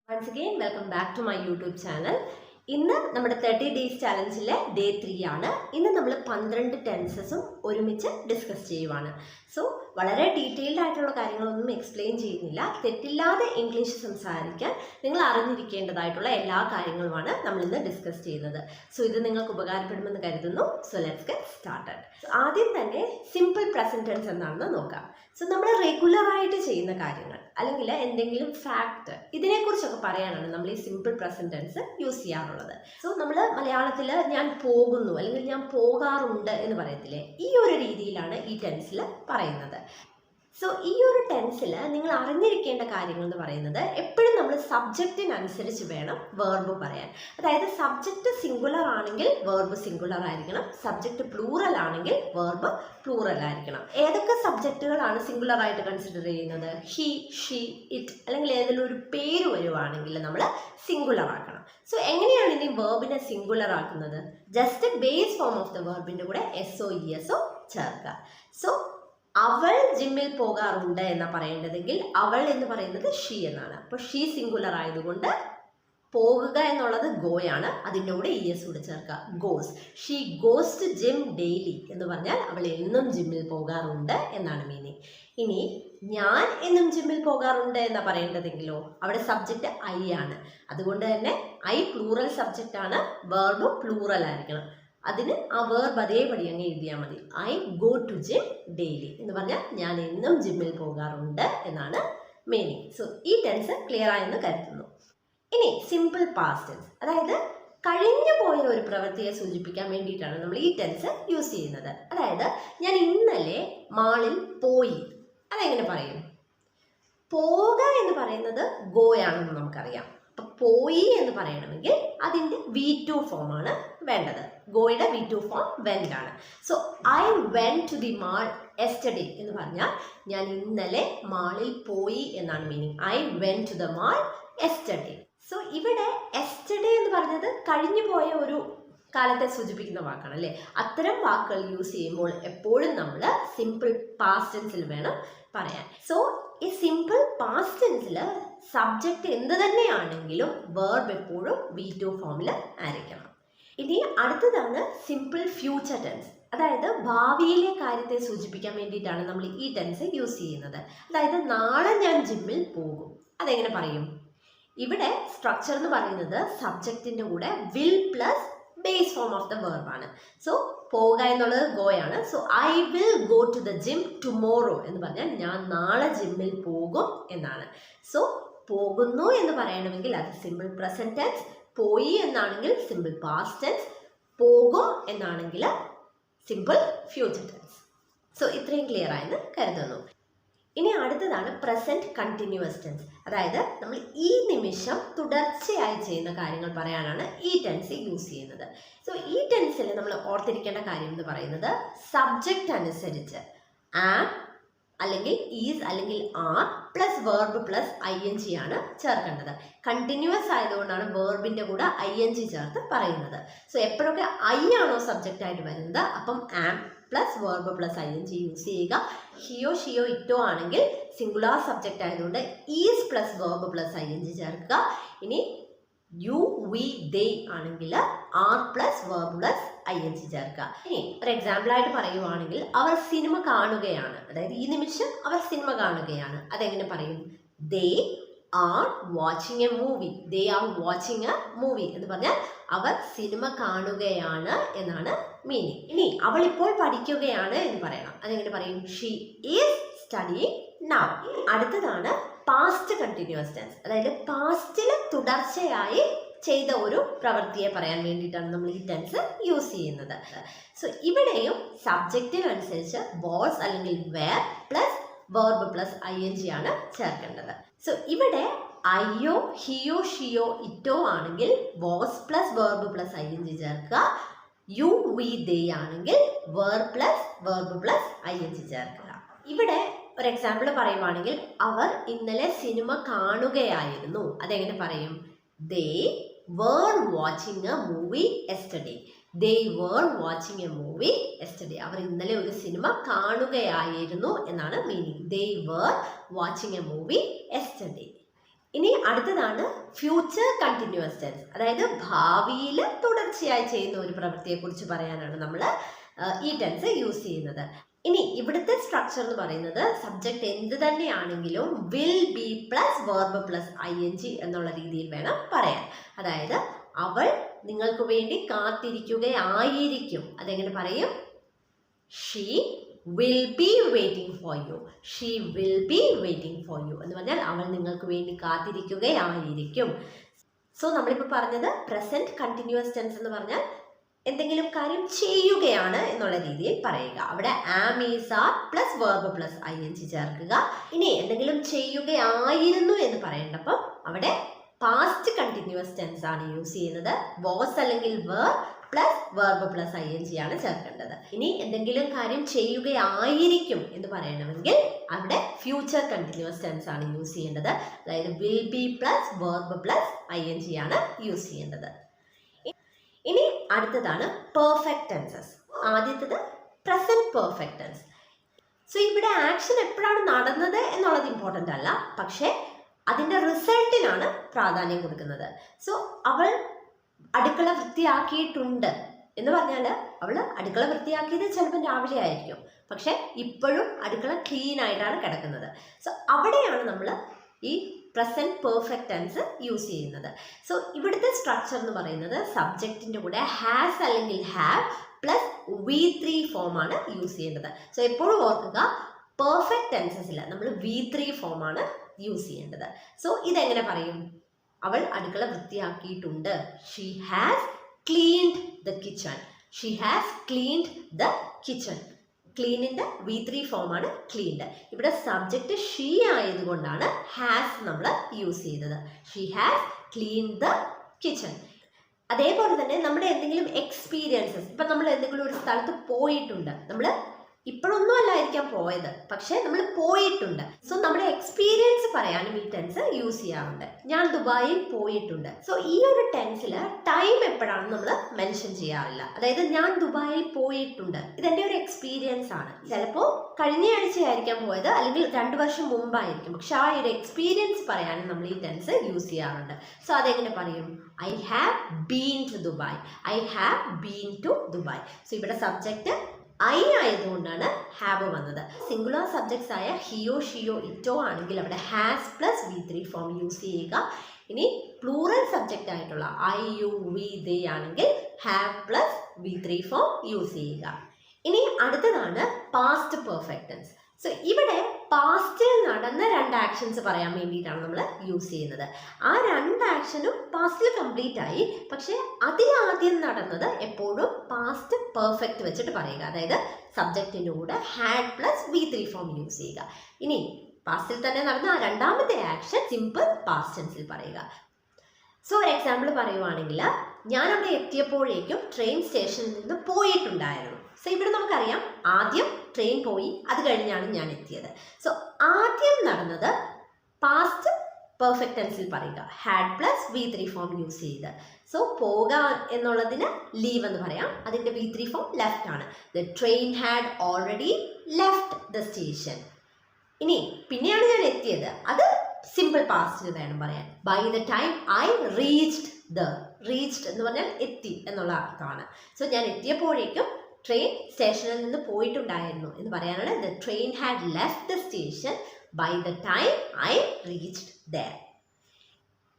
Once again, welcome back to my YouTube channel. ഇന്ന് നമ്മുടെ 30 days ചാലഞ്ചിലെ day 3 ആണ്. ഇന്ന് നമ്മൾ 12 ടെൻസസും ഒരുമിച്ച് ഡിസ്കസ് ചെയ്യുവാണ്. സോ വളരെ ഡീറ്റെയിൽഡ് ആയിട്ടുള്ള കാര്യങ്ങളൊന്നും എക്സ്പ്ലെയിൻ ചെയ്യുന്നില്ല. തെറ്റില്ലാതെ ഇംഗ്ലീഷ് സംസാരിക്കാൻ നിങ്ങൾ അറിഞ്ഞിരിക്കേണ്ടതായിട്ടുള്ള എല്ലാ കാര്യങ്ങളുമാണ് നമ്മൾ ഇന്ന് ഡിസ്കസ് ചെയ്യുന്നത്. സോ ഇത് നിങ്ങൾക്ക് ഉപകാരപ്പെടുമെന്ന് കരുതുന്നു. So let's get started. ആദ്യം തന്നെ സിമ്പിൾ പ്രസന്റ് ടെൻസ് എന്താണെന്ന് നോക്കാം. സോ നമ്മൾ റെഗുലർ ആയിട്ട് ചെയ്യുന്ന കാര്യങ്ങൾ അല്ലെങ്കിൽ എന്തെങ്കിലും ഫാക്ട് ഇതിനെക്കുറിച്ചൊക്കെ പറയാനാണ് നമ്മൾ ഈ സിമ്പിൾ പ്രസന്റ് ടെൻസ് യൂസ് ചെയ്യാറുള്ളത്. സോ നമ്മൾ മലയാളത്തിൽ ഞാൻ പോകുന്നു അല്ലെങ്കിൽ ഞാൻ പോകാറുണ്ട് എന്ന് പറയത്തില്ലേ, ഈ ഒരു രീതിയിലാണ് ഈ ടെൻസിൽ പറയുന്നത്. സോ ഈ ഒരു ടെൻസിൽ നിങ്ങൾ അറിഞ്ഞിരിക്കേണ്ട കാര്യങ്ങൾ എന്ന് പറയുന്നത് എപ്പോഴും നമ്മൾ സബ്ജക്റ്റിനനുസരിച്ച് വേണം വേർബ് പറയാൻ. അതായത് സബ്ജക്റ്റ് സിംഗുലർ ആണെങ്കിൽ വേർബ് സിംഗുലർ ആയിരിക്കണം, സബ്ജക്റ്റ് പ്ലൂറൽ ആണെങ്കിൽ വേർബ് പ്ലൂറൽ ആയിരിക്കണം. ഏതൊക്കെ സബ്ജക്റ്റുകളാണ് സിംഗുലർ ആയിട്ട് കൺസിഡർ ചെയ്യുന്നത്? ഹി, ഷീ, ഇറ്റ് അല്ലെങ്കിൽ ഏതെങ്കിലും ഒരു പേര് വരുവാണെങ്കിൽ നമ്മൾ സിംഗുലർ ആക്കണം. സോ എങ്ങനെയാണ് ഇനി വേർബിനെ സിംഗുലർ ആക്കുന്നത്? Just base form of the വേർബിൻ്റെ കൂടെ എസ്ഒ ഇഎസ്ഒ ചേർക്കുക. സോ അവൾ ജിമ്മിൽ പോകാറുണ്ട് എന്നാണ് പറയേണ്ടതെങ്കിൽ അവൾ എന്ന് പറയുന്നത് ഷീ എന്നാണ്. അപ്പോൾ ഷീ സിംഗുലർ ആയതുകൊണ്ട് പോകുക എന്നുള്ളത് ഗോയാണ്, അതിൻ്റെ കൂടെ ഇഎസ് കൂടെ ചേർക്കുക, goes. She goes to gym daily എന്ന് പറഞ്ഞാൽ അവൾ എന്നും ജിമ്മിൽ പോകാറുണ്ട് എന്നാണ് മീനിങ്. ഇനി ഞാൻ എന്നും ജിമ്മിൽ പോകാറുണ്ട് എന്നാണ് പറയേണ്ടതെങ്കിലോ അവിടെ സബ്ജക്റ്റ് ഐ ആണ്, അതുകൊണ്ട് തന്നെ ഐ പ്ലൂറൽ സബ്ജക്റ്റ് ആണ്, വേർബ് പ്ലൂറൽ ആയിരിക്കണം. അതിന് ആ വേർബ് അതേപടി അങ്ങ് എഴുതിയാൽ മതി. I go to gym daily എന്ന് പറഞ്ഞാൽ ഞാൻ എന്നും ജിമ്മിൽ പോകാറുണ്ട് എന്നാണ് മീനിങ്. സോ ഈ ടെൻസ് ക്ലിയർ ആയെന്ന് കരുതുന്നു. ഇനി സിമ്പിൾ പാസ്റ്റ് ടെൻസ്, അതായത് കഴിഞ്ഞു പോയ ഒരു പ്രവൃത്തിയെ സൂചിപ്പിക്കാൻ വേണ്ടിയിട്ടാണ് നമ്മൾ ഈ ടെൻസ് യൂസ് ചെയ്യുന്നത്. അതായത് ഞാൻ ഇന്നലെ മാളിൽ പോയി, അതെങ്ങനെ പറയും? പോക എന്ന് പറയുന്നത് ഗോയാണെന്ന് നമുക്കറിയാം. അപ്പം പോയി എന്ന് പറയണമെങ്കിൽ അതിൻ്റെ V2 ഫോമാണ് വേണ്ടത്. ഗോയുടെ V2 ഫോം വെന്റ് ആണ്. So I went to the mall yesterday എന്ന് പറഞ്ഞാൽ ഞാൻ ഇന്നലെ മാളിൽ പോയി എന്നാണ് meaning. I went to the mall yesterday. So ഇവിടെ യെസ്റ്റർഡേ എന്ന് പറഞ്ഞത് കഴിഞ്ഞു പോയ ഒരു കാലത്തെ സൂചിപ്പിക്കുന്ന വാക്കാണ് അല്ലേ. അത്തരം വാക്കുകൾ യൂസ് ചെയ്യുമ്പോൾ എപ്പോഴും നമ്മൾ സിമ്പിൾ പാസ്റ്റ് ടെൻസിൽ വേണം പറയാൻ. സോ ഈ സിമ്പിൾ പാസ്റ്റ് ടെൻസിൽ സബ്ജക്റ്റ് എന്ത് തന്നെയാണെങ്കിലും വേർബ് എപ്പോഴും V2 ഫോമിൽ ആയിരിക്കണം. ഇനി അടുത്തതാണ് സിമ്പിൾ ഫ്യൂച്ചർ ടെൻസ്, അതായത് ഭാവിയിലെ കാര്യത്തെ സൂചിപ്പിക്കാൻ വേണ്ടിയിട്ടാണ് നമ്മൾ ഈ ടെൻസ് യൂസ് ചെയ്യുന്നത്. അതായത് നാളെ ഞാൻ ജിമ്മിൽ പോകും, അതെങ്ങനെ പറയും? ഇവിടെ സ്ട്രക്ചർ എന്ന് പറയുന്നത് സബ്ജക്റ്റിൻ്റെ കൂടെ will plus base form of the verb ആണ്. സോ പോവുക എന്നുള്ളത് ഗോയാണ്. So I will go to the gym tomorrow എന്ന് പറഞ്ഞാൽ ഞാൻ നാളെ ജിമ്മിൽ പോകും എന്നാണ്. സോ പോകുന്നു എന്ന് പറയണമെങ്കിൽ അത് സിമ്പിൾ പ്രസന്റ് ടെൻസ്, പോയി എന്നാണെങ്കിൽ സിമ്പിൾ പാസ്റ്റ് ടെൻസ്, പോകും എന്നാണെങ്കിൽ സിമ്പിൾ ഫ്യൂച്ചർ ടെൻസ്. സോ ഇത്രയും ക്ലിയർ ആയെന്ന് കരുതുന്നു. ഇനി അടുത്തതാണ് പ്രസന്റ് കണ്ടിന്യൂസ് ടെൻസ്, അതായത് നമ്മൾ ഈ നിമിഷം തുടർച്ചയായി ചെയ്യുന്ന കാര്യങ്ങൾ പറയാനാണ് ഈ ടെൻസ് യൂസ് ചെയ്യുന്നത്. സോ ഈ ടെൻസിൽ നമ്മൾ ഓർത്തിരിക്കേണ്ട കാര്യം എന്ന് പറയുന്നത് സബ്ജക്റ്റ് അനുസരിച്ച് ആം അല്ലെങ്കിൽ ഈസ് അല്ലെങ്കിൽ are plus verb plus ING ആണ് ചേർക്കേണ്ടത്. കണ്ടിന്യൂസ് ആയതുകൊണ്ടാണ് വേർബിൻ്റെ കൂടെ ING ചേർത്ത് പറയുന്നത്. സോ എപ്പോഴൊക്കെ ഐ ആണോ സബ്ജക്റ്റ് ആയിട്ട് വരുന്നത് അപ്പം am plus verb plus ING use ചെയ്യുക. ഹിയോ ഷിയോ ഇറ്റോ ആണെങ്കിൽ സിംഗുലാർ സബ്ജക്റ്റ് ആയതുകൊണ്ട് is plus verb plus ING ചേർക്കുക. ഇനി യു വി ദേ ആണെങ്കിൽ are plus verb plus ING ചേർക്കുക. ഇനി ഒരു എക്സാമ്പിളായിട്ട് പറയുവാണെങ്കിൽ അവർ സിനിമ കാണുകയാണ്, അതായത് ഈ നിമിഷം അവർ സിനിമ കാണുകയാണ്, അതെങ്ങനെ പറയും? They are watching a movie. They are watching a movie എന്ന് പറഞ്ഞാൽ അവർ സിനിമ കാണുകയാണ് എന്നാണ് മീനിങ്. ഇനി അവൾ ഇപ്പോൾ പഠിക്കുകയാണ് എന്ന് പറയണം, അതെങ്ങനെ പറയും? She is studying now. അടുത്തതാണ് പാസ്റ്റ് കണ്ടിന്യൂസ് ടെൻസ്, അതായത് പാസ്റ്റിൽ തുടർച്ചയായി ചെയ്ത ഒരു പ്രവൃത്തിയെ പറയാൻ വേണ്ടിയിട്ടാണ് നമ്മൾ ഈ ടെൻസ് യൂസ് ചെയ്യുന്നത്. സോ ഇവിടെയും സബ്ജക്റ്റിനനുസരിച്ച് വാസ് അല്ലെങ്കിൽ were plus verb plus ING ആണ് ചേർക്കേണ്ടത്. സോ ഇവിടെ അയ്യോ ഹിയോ ഷിയോ ഇറ്റോ ആണെങ്കിൽ was plus verb plus ING ചേർക്കുക. യു വി ദേ ആണെങ്കിൽ were plus verb plus ING ചേർക്കുക. ഇവിടെ ഒരു എക്സാമ്പിൾ പറയുവാണെങ്കിൽ അവർ ഇന്നലെ സിനിമ കാണുകയായിരുന്നു, അതെങ്ങനെ പറയും? They were watching a movie yesterday. They were watching a movie yesterday. അവർ ഇന്നലെ ഒരു സിനിമ കാണുകയായിരുന്നു എന്നാണ് meaning. They were watching a movie yesterday. ഇനി അടുത്തതാണ് ഫ്യൂച്ചർ കണ്ടിന്യൂസ് ടെൻസ്. അതായത് ഭാവിയിൽ തുടർച്ചയായി ചെയ്യുന്ന ഒരു പ്രവൃത്തിയെക്കുറിച്ച് പറയാനാണ് നമ്മൾ ഈ ടെൻസ് യൂസ് ചെയ്യുന്നത്. ഇനി ഇവിടുത്തെ സ്ട്രക്ചർ എന്ന് പറയുന്നത് സബ്ജക്റ്റ് എന്ത് തന്നെയാണെങ്കിലും will be plus verb plus ING എന്നുള്ള രീതിയിൽ വേണം പറയാൻ. അതായത് അവൾ നിങ്ങൾക്ക് വേണ്ടി കാത്തിരിക്കുകയായിരിക്കും. അതെങ്ങനെ പറയും? She will be waiting for you. She will be waiting for you എന്ന് പറഞ്ഞാൽ അവൾ നിങ്ങൾക്ക് വേണ്ടി കാത്തിരിക്കുകയായിരിക്കും. സോ നമ്മളിപ്പോൾ പറഞ്ഞത് പ്രസന്റ് കണ്ടിന്യൂസ് ടെൻസ് എന്ന് പറഞ്ഞാൽ എന്തെങ്കിലും കാര്യം ചെയ്യുകയാണ് എന്നുള്ള രീതിയിൽ പറയുക. അവിടെ am is are plus verb plus ING ചേർക്കുക. ഇനി എന്തെങ്കിലും ചെയ്യുകയായിരുന്നു എന്ന് പറയേണ്ടപ്പോൾ അവിടെ പാസ്റ്റ് കണ്ടിന്യൂസ് ടെൻസ് ആണ് യൂസ് ചെയ്യുന്നത്. വാസ് അല്ലെങ്കിൽ were plus verb plus ING ആണ് ചേർക്കേണ്ടത്. ഇനി എന്തെങ്കിലും കാര്യം ചെയ്യുകയായിരിക്കും എന്ന് പറയണമെങ്കിൽ അവിടെ ഫ്യൂച്ചർ കണ്ടിന്യൂസ് ടെൻസ് ആണ് യൂസ് ചെയ്യേണ്ടത്. അതായത് will be plus verb plus ING ആണ് യൂസ് ചെയ്യേണ്ടത്. ഇനി അടുത്തതാണ് പെർഫെക്റ്റ് ടെൻസസ്. ആദ്യത്തേത് പ്രസന്റ് പെർഫെക്റ്റ് ടെൻസ്. സോ ഇവിടെ ആക്ഷൻ എപ്പോഴാണ് നടന്നത് എന്നുള്ളത് ഇമ്പോർട്ടൻ്റ് അല്ല, പക്ഷേ അതിൻ്റെ റിസൾട്ടിനാണ് പ്രാധാന്യം കൊടുക്കുന്നത്. സോ അവൾ അടുക്കള വൃത്തിയാക്കിയിട്ടുണ്ട് എന്ന് പറഞ്ഞാൽ അവൾ അടുക്കള വൃത്തിയാക്കിയത് ചിലപ്പോൾ രാവിലെ ആയിരിക്കും, പക്ഷെ ഇപ്പോഴും അടുക്കള ക്ലീൻ ആയിട്ടാണ് കിടക്കുന്നത്. സോ അവിടെയാണ് നമ്മൾ ഈ പ്രസന്റ് പെർഫെക്റ്റ് ടെൻസ് യൂസ് ചെയ്യുന്നത്. സോ ഇവിടുത്തെ സ്ട്രക്ചർ എന്ന് പറയുന്നത് സബ്ജക്റ്റിൻ്റെ കൂടെ ഹാസ് അല്ലെങ്കിൽ ഹാവ് പ്ലസ് V3 ഫോമാണ് യൂസ് ചെയ്യേണ്ടത്. സോ എപ്പോഴും ഓർക്കുക, പെർഫെക്റ്റ് ടെൻസസിൽ നമ്മൾ V3 ഫോമാണ് യൂസ് ചെയ്യേണ്ടത്. സോ ഇതെങ്ങനെ പറയും? അവൾ അടുക്കള വൃത്തിയാക്കിയിട്ടുണ്ട്. She has cleaned the kitchen. She has cleaned the kitchen. ക്ലീനിൻ്റെ V3 ഫോമാണ് ക്ലീൻഡ്. ഇവിടെ സബ്ജക്റ്റ് ഷീ ആയതുകൊണ്ടാണ് ഹാസ് നമ്മൾ യൂസ് ചെയ്തത്. She has cleaned the kitchen. അതേപോലെ തന്നെ നമ്മുടെ എന്തെങ്കിലും എക്സ്പീരിയൻസസ്, ഇപ്പം നമ്മൾ എന്തെങ്കിലും ഒരു സ്ഥലത്ത് പോയിട്ടുണ്ട്, നമ്മൾ ഇപ്പോഴൊന്നും അല്ലായിരിക്കാം പോയത്, പക്ഷേ നമ്മൾ പോയിട്ടുണ്ട്. സോ നമ്മുടെ എക്സ്പീരിയൻസ് പറയാനും ഈ ടെൻസ് യൂസ് ചെയ്യാറുണ്ട്. ഞാൻ ദുബായിൽ പോയിട്ടുണ്ട്. സോ ഈ ഒരു ടെൻസിൽ ടൈം എപ്പോഴാണെന്ന് നമ്മൾ മെൻഷൻ ചെയ്യാറില്ല. അതായത് ഞാൻ ദുബായിൽ പോയിട്ടുണ്ട്, ഇതെൻ്റെ ഒരു എക്സ്പീരിയൻസ് ആണ്. ചിലപ്പോൾ കഴിഞ്ഞ ആഴ്ചയായിരിക്കാം പോയത്, അല്ലെങ്കിൽ 2 വർഷം മുമ്പായിരിക്കും, പക്ഷെ ആ ഒരു എക്സ്പീരിയൻസ് പറയാനും നമ്മൾ ഈ ടെൻസ് യൂസ് ചെയ്യാറുണ്ട്. സോ അതെങ്ങനെ പറയും? I have been to Dubai. I have been to Dubai. So ഇവിടെ സബ്ജക്റ്റ് ഐ ആയതുകൊണ്ടാണ് ഹാവ് വന്നത്. സിംഗുലർ സബ്ജക്ട്സ് ആയ ഹിയോ ഷിയോ ഇറ്റോ ആണെങ്കിൽ അവിടെ has plus V3 form use ചെയ്യുക. ഇനി പ്ലൂറൽ സബ്ജക്റ്റ് ആയിട്ടുള്ള ഐ യു വി ദേ ആണെങ്കിൽ have plus V3 form use ചെയ്യുക. ഇനി അടുത്തതാണ് പാസ്റ്റ് പെർഫെക്റ്റ് ടെൻസ്. സോ ഇവിടെ പാസ്റ്റിൽ നടന്ന 2 ആക്ഷൻസ് പറയാൻ വേണ്ടിയിട്ടാണ് നമ്മൾ യൂസ് ചെയ്യുന്നത്. ആ 2 ആക്ഷനും പാസ്റ്റിൽ കംപ്ലീറ്റ് ആയി, പക്ഷേ അതിലാദ്യം നടന്നത് എപ്പോഴും പാസ്റ്റ് പെർഫെക്റ്റ് വെച്ചിട്ട് പറയുക. അതായത് സബ്ജക്റ്റിൻ്റെ കൂടെ had plus V3 form use ചെയ്യുക. ഇനി പാസ്റ്റിൽ തന്നെ നടന്ന ആ 2ാമത്തെ ആക്ഷൻ സിമ്പിൾ പാസ്റ്റ് ടെൻസിൽ പറയുക. സോ ഒരു എക്സാമ്പിൾ പറയുവാണെങ്കിൽ, ഞാൻ അവിടെ എത്തിയപ്പോഴേക്കും ട്രെയിൻ സ്റ്റേഷനിൽ നിന്ന് പോയിട്ടുണ്ടായിരുന്നു. സോ ഇവിടെ നമുക്കറിയാം ആദ്യം ട്രെയിൻ പോയി, അത് കഴിഞ്ഞാണ് ഞാൻ എത്തിയത്. സോ ആദ്യം നടന്നത് പാസ്റ്റ് പെർഫെക്റ്റ് ടെൻസിൽ പറയുക, had plus V3 form use ചെയ്ത്. സോ പോക എന്നുള്ളതിന് ലീവ് എന്ന് പറയാം, അതിൻ്റെ V3 ഫോം ലെഫ്റ്റ് ആണ്. The train had already left the station. ഇനി പിന്നെയാണ് ഞാൻ എത്തിയത്, അത് സിമ്പിൾ പാസ്റ്റിൽ വേണം പറയാൻ. By the time I reached the. Reached എന്ന് പറഞ്ഞാൽ എത്തി എന്നുള്ള അർത്ഥമാണ്. സോ ഞാൻ എത്തിയപ്പോഴേക്കും ട്രെയിൻ സ്റ്റേഷനിൽ നിന്ന് പോയിട്ടുണ്ടായിരുന്നു എന്ന് പറയാനാണ് the train had left the station by the time I reached there.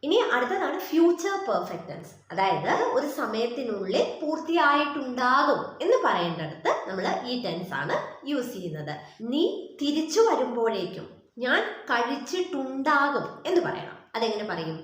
ഇനി അടുത്തതാണ് ഫ്യൂച്ചർ പെർഫെക്റ്റ് ടെൻസ്. അതായത് ഒരു സമയത്തിനുള്ളിൽ പൂർത്തിയായിട്ടുണ്ടാകും എന്ന് പറയേണ്ടടുത്ത് നമ്മൾ ഈ ടെൻസ് ആണ് യൂസ് ചെയ്യുന്നത്. നീ തിരിച്ചു വരുമ്പോഴേക്കും ഞാൻ കഴിച്ചിട്ടുണ്ടാകും എന്ന് പറയണം. അതെങ്ങനെ പറയും?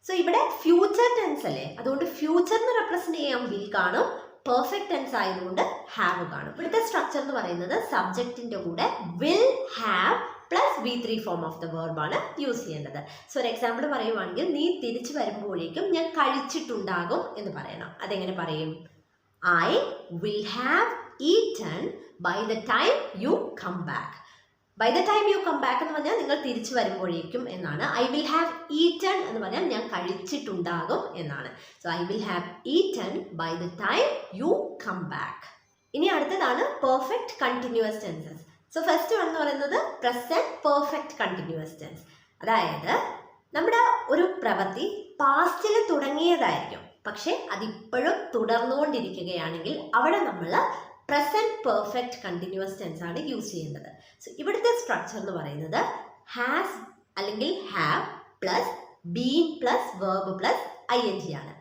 സോ ഇവിടെ ഫ്യൂച്ചർ ടെൻസ് അല്ലേ, അതുകൊണ്ട് ഫ്യൂച്ചറിന് റെപ്രസെന്റ് ചെയ്യാൻ വിൽ കാണും, പെർഫെക്റ്റ് ടെൻസ് ആയതുകൊണ്ട് ഹാവ് കാണും. ഇവിടുത്തെ സ്ട്രക്ചർ എന്ന് പറയുന്നത് സബ്ജക്റ്റിന്റെ കൂടെ will have plus V3 form of the verb ആണ് യൂസ് ചെയ്യേണ്ടത്. സോ ഒരു എക്സാമ്പിൾ പറയുവാണെങ്കിൽ, നീ തിരിച്ചു വരുമ്പോഴേക്കും ഞാൻ കഴിച്ചിട്ടുണ്ടാകും എന്ന് പറയണം. അതെങ്ങനെ പറയും? I will have eaten by the time you come back. By the time you come back എന്ന് പറഞ്ഞാൽ നിങ്ങൾ തിരിച്ചു വരുമ്പോഴേക്കും എന്നാണ്. ഐ വിൽ ഹാവ് ഈറ്റൺ എന്ന് പറഞ്ഞാൽ ഞാൻ കഴിച്ചിട്ടുണ്ടാകും എന്നാണ്. So I will have eaten by the time you come back. ഇനി അടുത്തതാണ് perfect continuous tenses. So first one എന്ന് പറയുന്നത് പ്രസന്റ് പെർഫെക്റ്റ് കണ്ടിന്യൂസ് ടെൻസ്. അതായത് നമ്മുടെ ഒരു പ്രവൃത്തി പാസ്റ്റിൽ തുടങ്ങിയതായിരിക്കും, പക്ഷെ അതിപ്പോഴും തുടർന്നുകൊണ്ടിരിക്കുകയാണെങ്കിൽ അവിടെ നമ്മൾ പ്രസന്റ് പെർഫെക്റ്റ് കണ്ടിന്യൂസ് ടെൻസ് ആണ് യൂസ് ചെയ്യേണ്ടത്. സോ ഇവിടുത്തെ സ്ട്രക്ചർ എന്ന് പറയുന്നത് ഹാസ് അല്ലെങ്കിൽ have plus been plus verb plus ING ആണ്.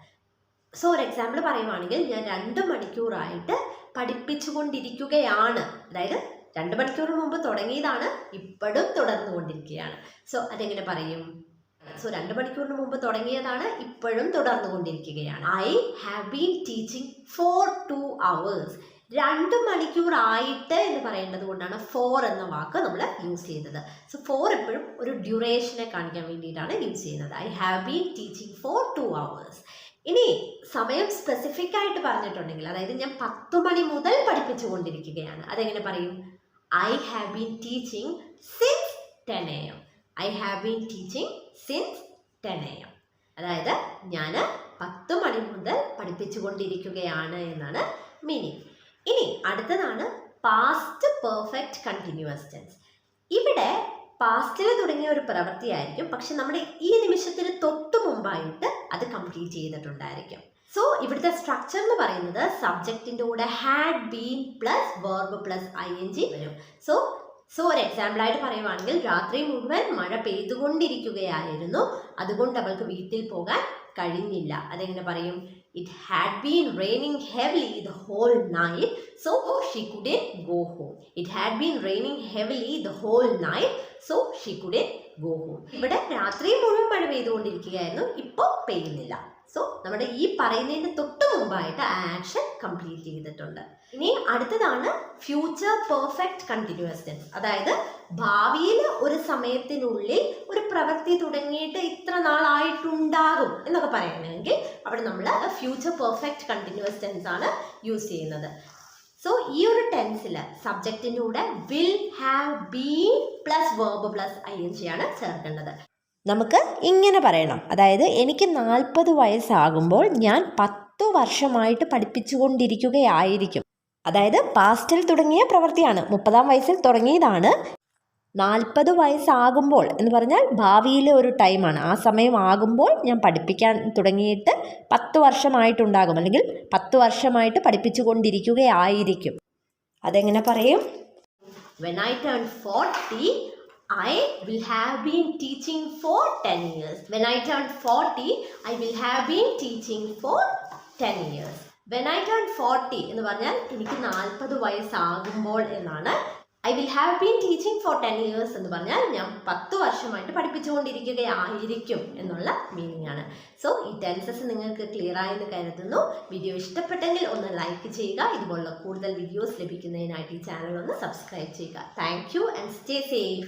സോ ഒരു എക്സാമ്പിൾ പറയുവാണെങ്കിൽ, ഞാൻ 2 മണിക്കൂറായിട്ട് പഠിപ്പിച്ചുകൊണ്ടിരിക്കുകയാണ്, അതായത് 2 മണിക്കൂർ മുമ്പ് തുടങ്ങിയതാണ്, ഇപ്പോഴും തുടർന്നുകൊണ്ടിരിക്കുകയാണ്. സോ അതെങ്ങനെ പറയും? സോ 2 മണിക്കൂറിന് മുമ്പ് തുടങ്ങിയതാണ്, ഇപ്പോഴും തുടർന്നുകൊണ്ടിരിക്കുകയാണ്. I have been teaching for 2 hours. 2 മണിക്കൂറായിട്ട് എന്ന് പറയേണ്ടത് കൊണ്ടാണ് ഫോർ എന്ന വാക്ക് നമ്മൾ യൂസ് ചെയ്തത്. സോ ഫോർ എപ്പോഴും ഒരു ഡ്യൂറേഷനെ കാണിക്കാൻ വേണ്ടിയിട്ടാണ് യൂസ് ചെയ്യുന്നത്. I have been teaching for 2 hours. ഇനി സമയം സ്പെസിഫിക് ആയിട്ട് പറഞ്ഞിട്ടുണ്ടെങ്കിൽ, അതായത് ഞാൻ 10 മണി മുതൽ പഠിപ്പിച്ചുകൊണ്ടിരിക്കുകയാണ്, അതെങ്ങനെ പറയും? I have been teaching since 10 AM. I have been teaching since 10 AM. അതായത് ഞാൻ 10 മണി മുതൽ പഠിപ്പിച്ചുകൊണ്ടിരിക്കുകയാണ് എന്നാണ് മീനിങ്. ഇനി അടുത്തതാണ് പാസ്റ്റ് പെർഫെക്റ്റ് കണ്ടിന്യൂസ് ടെൻസ്. ഇവിടെ പാസ്റ്റിൽ തുടങ്ങിയ ഒരു പ്രവൃത്തിയായിരിക്കും, പക്ഷെ നമ്മുടെ ഈ നിമിഷത്തിന് തൊട്ടു മുമ്പായിട്ട് അത് കംപ്ലീറ്റ് ചെയ്തിട്ടുണ്ടായിരിക്കും. സോ ഇവിടുത്തെ സ്ട്രക്ചർ എന്ന് പറയുന്നത് സബ്ജക്റ്റിൻ്റെ കൂടെ had been plus verb plus ING വരും. സോ ഒരു എക്സാമ്പിളായിട്ട് പറയുവാണെങ്കിൽ, രാത്രി മുഴുവൻ മഴ പെയ്തുകൊണ്ടിരിക്കുകയായിരുന്നു, അതുകൊണ്ട് അവൾക്ക് വീട്ടിൽ പോകാൻ കഴിഞ്ഞില്ല. അതെങ്ങനെ പറയും? It had been raining heavily the whole night, so she couldn't go home. It had been raining heavily the whole night, so she couldn't go home. ഇവിടെ രാത്രി മുഴുവൻ മഴ പെയ്തുകൊണ്ടിരിക്കുകയായിരുന്നു, ഇപ്പോൾ പെയ്യുന്നില്ല. സോ നമ്മുടെ ഈ പറയുന്നതിന് തൊട്ട് മുമ്പായിട്ട് ആ ആക്ഷൻ കംപ്ലീറ്റ് ചെയ്തിട്ടുണ്ട്. ഇനി അടുത്തതാണ് ഫ്യൂച്ചർ പെർഫെക്റ്റ് കണ്ടിന്യൂസ് ടെൻസ്. അതായത് ഭാവിയിൽ ഒരു സമയത്തിനുള്ളിൽ ഒരു പ്രവൃത്തി തുടങ്ങിയിട്ട് ഇത്ര നാളായിട്ടുണ്ടാകും എന്നൊക്കെ പറയുകയാണെങ്കിൽ അവിടെ നമ്മൾ ഫ്യൂച്ചർ പെർഫെക്റ്റ് കണ്ടിന്യൂസ് ടെൻസ് ആണ് യൂസ് ചെയ്യുന്നത്. സോ ഈ ഒരു ടെൻസിൽ സബ്ജക്റ്റിൻ്റെ കൂടെ will have been plus verb plus ING ആണ് ചേർക്കേണ്ടത്. നമുക്ക് ഇങ്ങനെ പറയണം, അതായത് എനിക്ക് 40 വയസ്സാകുമ്പോൾ ഞാൻ 10 വർഷമായിട്ട് പഠിപ്പിച്ചുകൊണ്ടിരിക്കുകയായിരിക്കും. അതായത് പാസ്റ്റിൽ തുടങ്ങിയ പ്രവൃത്തിയാണ്, 30-ാം വയസ്സിൽ തുടങ്ങിയതാണ്. 40 വയസ്സാകുമ്പോൾ എന്ന് പറഞ്ഞാൽ ഭാവിയിലെ ഒരു ടൈമാണ്. ആ സമയം ആകുമ്പോൾ ഞാൻ പഠിപ്പിക്കാൻ തുടങ്ങിയിട്ട് 10 വർഷമായിട്ടുണ്ടാകും, അല്ലെങ്കിൽ 10 വർഷമായിട്ട് പഠിപ്പിച്ചുകൊണ്ടിരിക്കുകയായിരിക്കും. അതെങ്ങനെ പറയും? When I turn 40, I will have been teaching for 10 years. When I turn 40, I will have been teaching for 10 years. When I turn 40 എന്ന് പറഞ്ഞാൽ എനിക്ക് 40 വയസ്സാകുമ്പോൾ എന്നാണ്. I will have been teaching for 10 years എന്ന് പറഞ്ഞാൽ ഞാൻ 10 വർഷമായിട്ട് പഠിപ്പിച്ചുകൊണ്ടിരിക്കുകയായിരിക്കും എന്നുള്ള മീനിങ് ആണ്. സോ ഈ ടെൻസസ് നിങ്ങൾക്ക് ക്ലിയർ ആയെന്ന് കരുതുന്നു. വീഡിയോ ഇഷ്ടപ്പെട്ടെങ്കിൽ ഒന്ന് ലൈക്ക് ചെയ്യുക. ഇതുപോലുള്ള കൂടുതൽ വീഡിയോസ് ലഭിക്കുന്നതിനായിട്ട് ഈ ചാനൽ ഒന്ന് സബ്സ്ക്രൈബ് ചെയ്യുക. Thank you and stay safe.